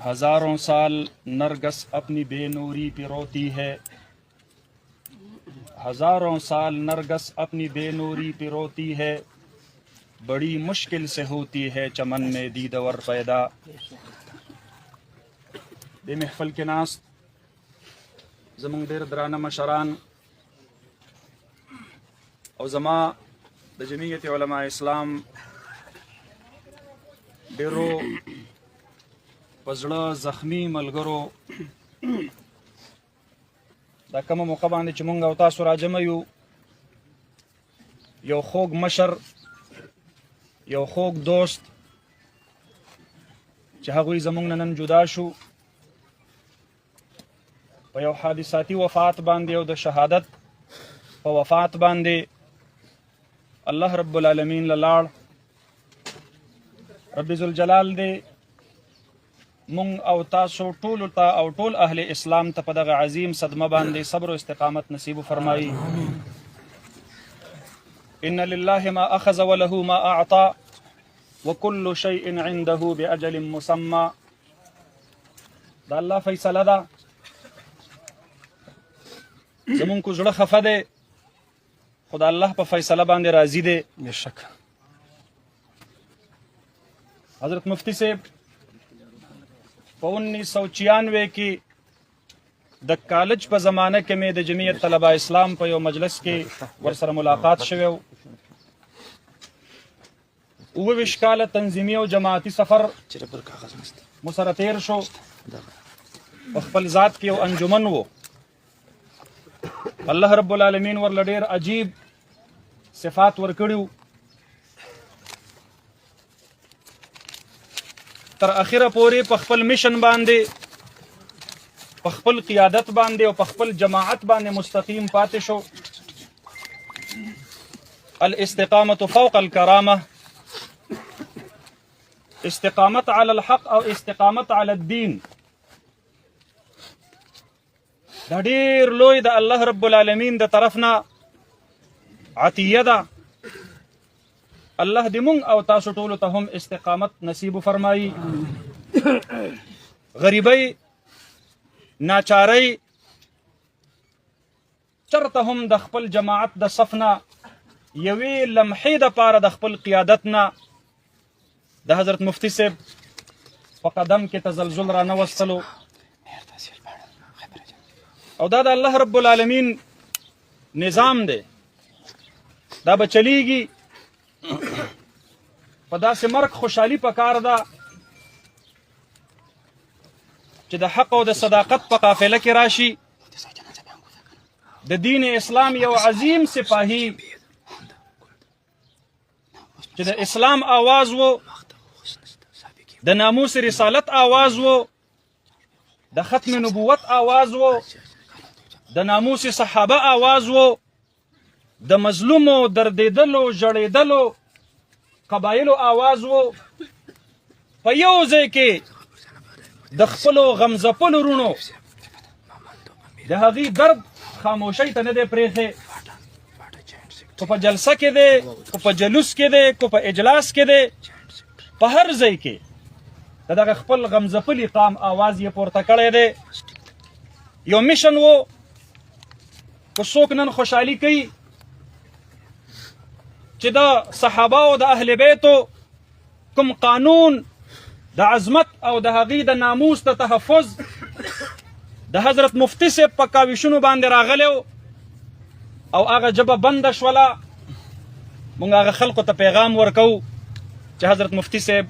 हजारों साल नरगस अपनी बेनूरी पे रोती है, हजारों साल नरगस अपनी बेनूरी पे रोती है, बड़ी मुश्किल से होती है चमन में दीदवर पैदा। दे महफल के नास ज़मूंग ढेर दराना मशरान और ज़मा द जमीयत उलमा इस्लाम ढेरो पजड़ा ज़ख्मी मलगरो दा कम मौका बांधे چې مونږ او تاسو راجمع یو خوږ مشر یو خوږ دوست چې هغوی زمونږ نه نن جدا شو په یو حادثاتي وفات باندې او د شهادت په وفات باندې الله رب العالمین لاړ. رب ذوالجلال دې مونږ او تاسو ټولو ته او ټول اهل اسلام ته په دغه عظیم صدمه باندې صبر او استقامت نصیب فرمایي. ان لله ما اخذ وله ما اعطى وكل شيء عنده باجل مسمى. دا الله فیصله ده. زمون کو زړه خفه ده، خدا الله په فیصله باندې راضي ده. بشک حضرت مفتی صاحب په 1996 کې د کالج په زمانه کې مې د جمعیت طلبه اسلام په یو مجلس کې ورسره ملاقات شوی و. 29 کاله تنظیمي او جماعتي سفر مو سره تیر شو. په خپل ذات کې یو انجمن و. الله رب العالمین ورله ډېر عجیب صفات ورکړي. تر اخره پورې په خپل میشن باندې، په خپل قیادت باندې او په خپل جماعت باندې مستقیم پاتې شو. الاستقامة فوق الكرامة، استقامت على الحق او استقامت على الدين دا ډېر لوی د الله رب العالمین د طرفنا عطیه ده. الله دې مونږ او تاسو ټولو ته هم استقامت نصیب فرمایي. غریبۍ ناچارۍ چرته هم د خپل جماعت د صفنا یوې لمحې دپاره د خپل قیادت نه د حضرت مفتی صاحب په قدم کې تزلزل را نه وستلو. او دا د الله رب العالمین نظام دی. دا به چلیږي. په داسې مرګ خوشحالي پکار ده چې د حق او د صداقت په قافله کې راشي. د دین اسلام یو عظیم سپاهی چې د اسلام آواز و، د ناموس رسالت آواز و، د ختم نبوت آواز و، د ناموس صحابه آواز و، د مظلومو دردیدلو ژړېدلو قبایلو آواز و. په یو ځای کې د خپلو غمځپلو رونو د هغې درد خاموشۍ ته نه دی پرېښی. کو په جلسه کې دی، کو په جلوس کې دی، کو په اجلاس کې دی، په هر ځای کې د دغه خپل غمځپلي قام آواز یې پورته کړی دی. یو میشن و. که څوک نن خوشحالي کوي چې د صحابه او د اهل بیتو کوم قانون د عظمت او د هغې د ناموس د تحفظ د حضرت مفتی صاحب په کاوشونو باندې راغلی او هغه ژبه بنده شوله، موږ هغه خلقو ته پیغام ورکوو چې حضرت مفتی صاحب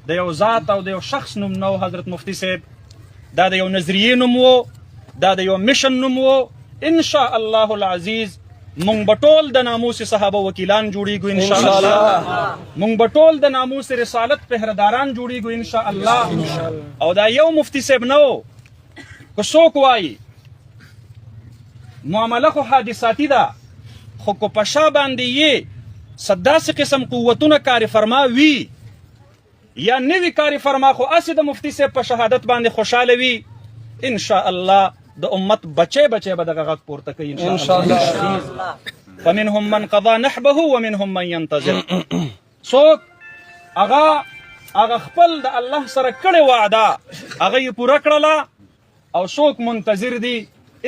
د یو ذات او د یو شخص نوم نه و. حضرت مفتی صاحب دا د یو نظریې نوم و، دا د یو میشن نوم و. ان شاء الله العزیز مونږ به ټول د ناموس صحابه وکیلان جوړیږو ان شاء الله. مونږ به ټول د ناموس رسالت پهرداران جوړیږو ان شاء الله. او دا یو مفتی صاحب نه و. که څوک وایي معامله خو حادثاتي ده، خو که په شا باندې یې داسې قسم قوتونه کار فرما وي یا نوي کار فرما، خو هسې د مفتی صاحب په شهادت باندې خوشحاله وي، ان شاء الله د امت بچی بچی به دغه غږ پورته کوي ان شاء الله. فمنهم من قضى نحبه ومنهم من ينتظر. څوک هغه خپل د الله سره کړې وعده هغه یې پوره کړله او څوک منتظر دي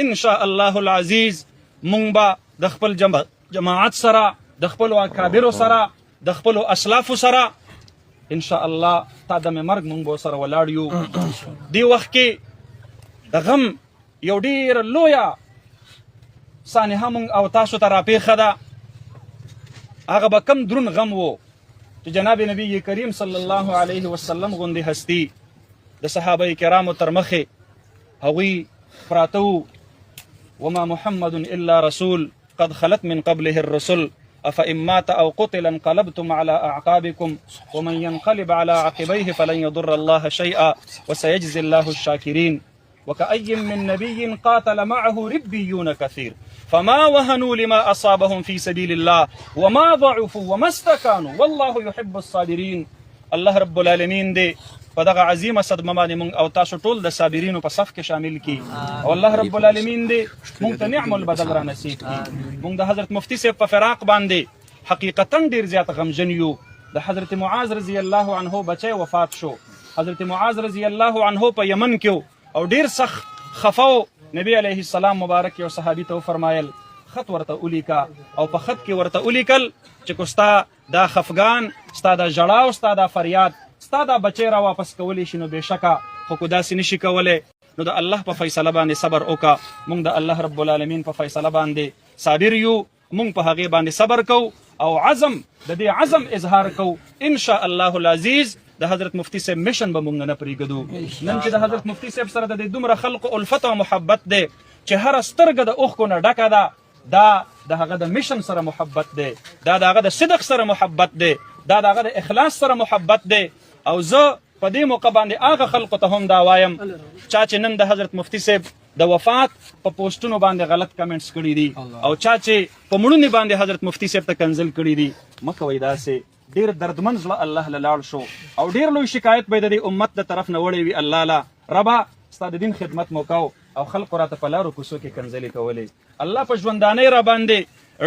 ان شاء الله العزیز مونږ به د خپل جماعت سره د خپلو اکابرو سره د خپلو اسلافو سره ان شاء الله تا دمې مرګ مونږ به سره ولاړ یو. دې وخت کې د غم یو ډېره لویه سانحه مونږ او تاسو ته راپېښه ده. هغه به کم دروند غم و چې جناب نبی کریم صلی الله علیه وسلم غوندې هستی د صحابه کرامو تر مخې هغوی پراته وو. وما محمد الا رسول قد خلت من قبله الرسل افإن مات او قتل انقلبتم على اعقابكم ومن ينقلب على عقبيه فلن يضر الله شيئا وسيجزي الله الشاكرين وكأي من نبي قاتل معه ربيون كثير فما وهنوا لما أصابهم في سبيل الله وما ضعفوا وما استكانوا والله يحب الصابرين. الله رب العالمین دې په دغه عظیمه صدمه باندې مونږ او تاسو ټول د صابرینو په صف کې شامل کړي او الله رب العالمین دې مونږ ته نعم البدل را نصیب کړي. مونږ د حضرت مفتی صاحب په فراق باندې حقیقتا ډیر زیات غمجن یو. د حضرت معاذ رضی الله عنه بچی وفات شو. حضرت معاذ رضی الله عنه په یمن کې او ډیر سخت خفاو. نبی علیه السلام مبارک یو صحابي ته فرمایل خط ورته ولیکا او په خط کې ورته ولیکل چې کو ستا دا خفګان ستا دا ژړا او ستا دا فریاد ستا دا بچی را واپس کولی شي نو بېشکه خو کو داسې نشي کولی نو د الله په فیصله باندې صبر وکړه. موږ د الله رب العالمین په فیصله باندې صابر یو. موږ په هغې باندې صبر کوو او عزم د دې عزم اظهار کوو ان شاء الله العزیز. د حضرت مفتی صاحب میشن به مونږ نه پرېږدو. نن چې د حضرت مفتی صاحب سره د دومره خلقو الفت او محبت دی چې هره سترګه د اوښکو نه ډکه ده دا د هغه د میشن سره محبت دی. دا د هغه د صدق سره محبت دی. دا د هغه د اخلاص سره محبت دی. او زه په دې موقع باندې هغه خلقو ته هم دا وایم چا چې نن د حضرت مفتی صاحب د وفات په پوسټونو باندې غلط کمنټس کړي دي او چا چې په مړونې باندې حضرت مفتی صاحب ته کنزل کړي دي مه کوئ داسې. ډیر دردمن زړه الله له لاړ شو او ډیر لوی شکایت به د دې امت د طرف نه وړی وي. الله لا ربا ستا د دین خدمت مو کوو او خلقو راته په لارو کوڅو کې کنځلې کولې. الله په ژوندانۍ را باندې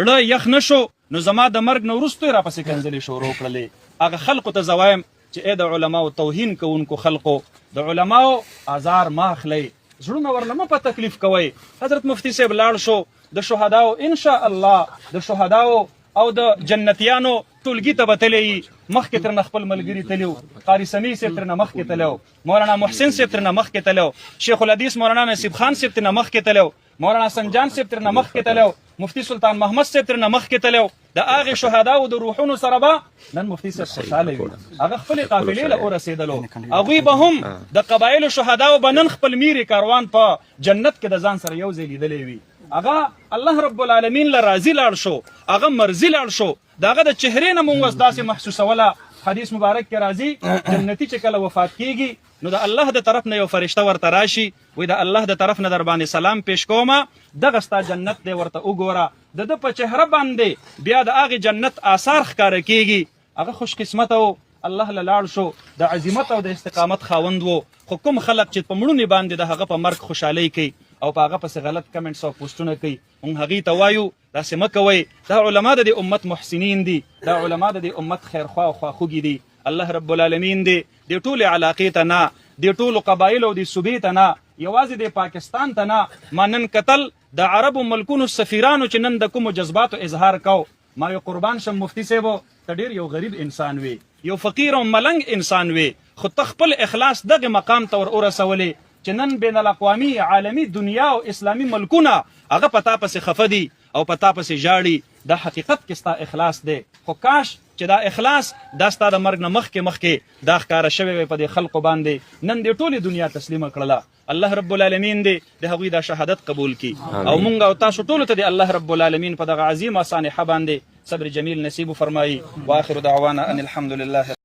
ړه یخ نه شو نو زما د مرګ نه وروسته یې راپسې کنځلې شروع کړلې. هغه خلقو ته زه وایم چې ای د علماو توهین کوونکو خلقو د علماو آزار ما اخلئ زړونه ورله مه په تکلیف کوئ. حضرت مفتی صاحب لاړ شو د شهداو ان شاء الله د شهداو او د جنتیانو ټولګي ته به تللی مخکې ترنه خپل ملګري تلو. قاري سمیع صاحب ترنه مخکې تلو. مولانا محسن صاحب ترنه مخکې تلو. شیخ الحدیث مولانا نصیب خان صاحب ترنه مخکې تلو. مولانا سنجان صاحب ترنه مخکې تلو. مفتی سلطان محمد صاحب ترنه مخکې تلو. د هغې شهداو د روحونو سره به نن مفتی صاحب خوشحاله وي. هغه خپلې قافلې له ورسېدلو. هغوی به هم د قبایلو شهداو به نن خپل میرې کاروان په جنت کې د ځان سره یو ځای لیدلی وي. هغه الله رب العالمین له راضي لاړ شو. هغه مرضي لاړ شو. د هغه د چهرې نه مونږ اوس داسې محسوسوله. حدیث مبارک کې راځي جنتي چې کله وفات کیږي نو د الله د طرف نه یو فرشته ورته راشي وایي د الله د طرف نه در باندې سلام پیش کومه دغه ستا جنت دی ورته وګوره. د ده په چهره باندې بیا د هغې جنت آثار ښکاره کیږي. هغه خوش قسمته و الله له لاړ شو د عظمت او د استقامت خاوند و. خو کوم خلق چې په مړونې باندې د هغه په مرګ خوشحالۍ کوي او په هغه پسې غلط کمنټس او پوسټونه کوي موږ هغې ته وایو داسې مه کوئ. دا علما د دې امت محسنین دي. دا علما د دې امت خیرخوا او خواخوږي دي. الله رب العالمین دې دې ټولې علاقې ته نه دې ټولو قبایلو او دې صوبې ته نه یوازې د پاکستان ته نه ما نن کتل د عربو ملکونو سفیرانو چې نن د کومو جذباتو اظهار کو ما یو قربان شم مفتی صاحبو ته ډېر یو غریب انسان وي یو فقیر او ملنګ انسان وي خو ته خپل اخلاص دغه مقام ته ور ورسولې چې نن بین الاقوامي عالمي دنیا او اسلامي ملکونه هغه پتا پسې خفه دي او پتا پسې ژاړي. دا حقیقت کې ستا اخلاص دی. خو کاش چې دا اخلاص دا ستا د مرګ نه مخکې دا ښکاره شوی وی په دې خلقو باندې نن دې ټولې دنیا تسلیمه کړله. الله رب العالمین دې د هغوی دا شهادت قبول کړي او مونږ او تاسو ټولو ته د الله رب العالمین په دغه عظیمه سانحه باندې صبر جمیل نصیب فرمایي. واخر دعوانا ان الحمد لله.